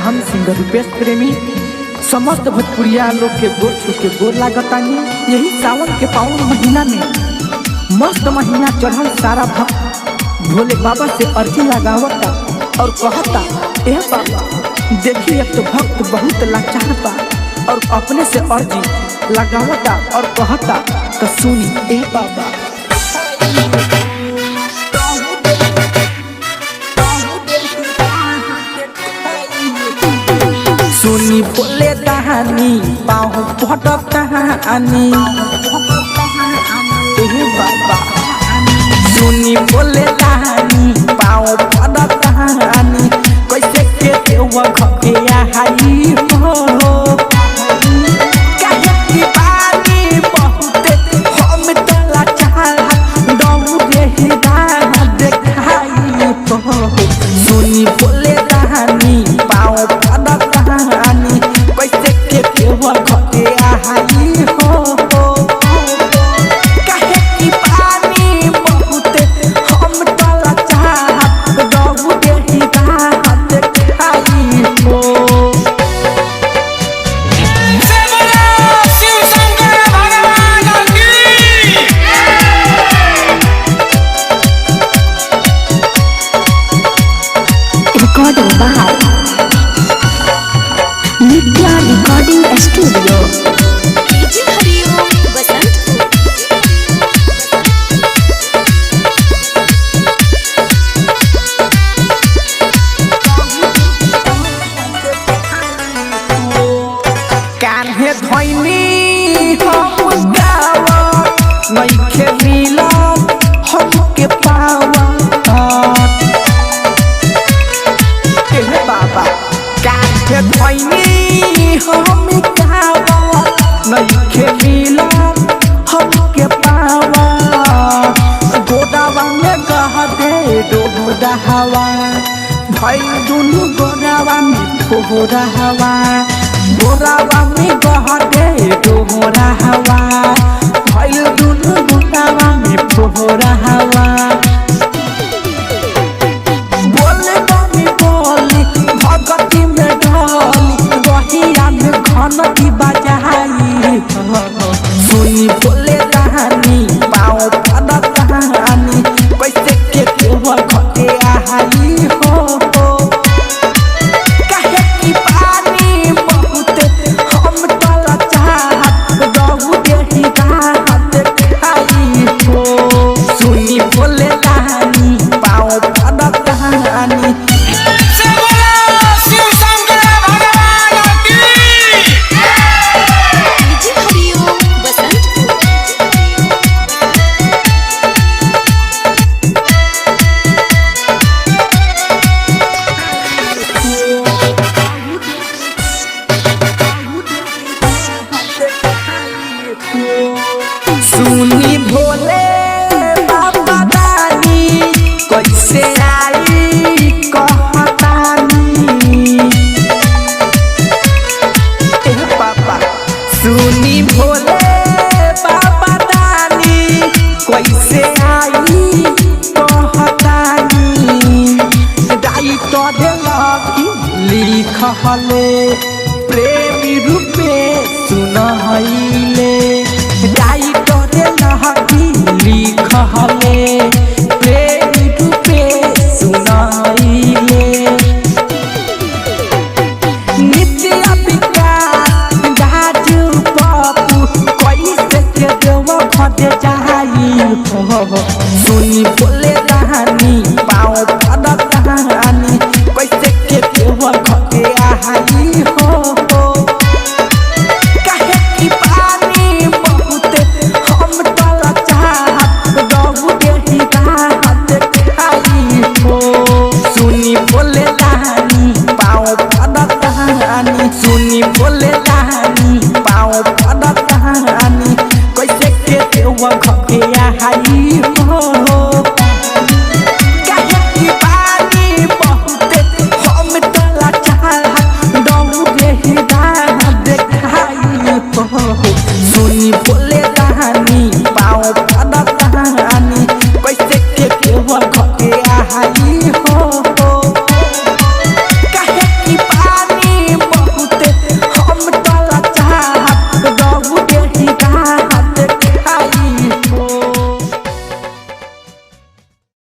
हम सिंगर रूपेश प्रेमी समस्त भोजपुरिया लोग के गोर छू के गोर लागतानी। यही सावन के पावन महीना में मस्त महीना चढ़ल सारा भक्त भोले बाबा से अर्जी लगावता और कहता ए बाबा देखिए तो भक्त बहुत लाचार बा और अपने से अर्जी लगावता और कहता तो सुनी ए बाबा। सुनी बोले कहानी पाँव पटक कहानी बाबा। सुनी बोले कहानी पाँव पटक कहानी कैसे के देवा घके आई हो कहे की पानी बहुते हम तला चाह दौड़े ही दाना देखाई हो। सुनी बोले कहानी पाँव पटक कहानी कैसे के देवा घके आई हो कहे की पानी बहुते हम तला चाह दौड़े ही दाना देखाई हो। Recording by Nitya Recording Studio. DJ Hariom बसंत कान्हे धोइनी हम गावा नइखे मिलत हमके पावा हे बाबा। कान्हे धोइनी हम गावा नइखे मिलत हमके पावा गोदावा में गह दे डोडा हवा भई दुनु गोदावा में थोड़ा हवा गोरावा में गहरे डोरा हवा भइल दुनु गोरावा में फोहरा हवा बोले बनी बोली भगती में ढली रहिया में घनटी बजाई सुनी बोले कहानी पाँव पड़त कहानी कैसे के देवा घटे आई हो कहे की पानी बहुते हम तला चाहत दौड़े ही राहत खाई हो। सुनी बोले कहानी पाँव पड़त कहानी डीजे हरिओम बसंत सुनी भोले बाबा दानी कैसे आई कहतानी ए बाबा। सुनी भोले बाबा दानी कैसे आई कहतानी दाई तो देलकी लिखले प्रेमी रूपे सुनहैले दाई तो देलकी लिखले प्रेमी रूपे सुनहैले नित्य विकास गाजू पप्पू कैसे के देवा घटे जाई हो। सुनी बोले कहानी पाँव पड़त कहानी कैसे के देवा घटे आई हो कहे की पानी बहुते हम तला चाहत दौड़े ही राहत खाई हो। सुनी बोले कहानी पाँव पड़त कहानी सुनी बोले कहानी पाँव पड़त कहानी कैसे के देवा घके आई हो कहे की पानी बहुते हम तला चाहत दौड़े ही राहत खाई हो। सुनी बोले कहानी पाँव पड़त कहानी कैसे के देवा घके आई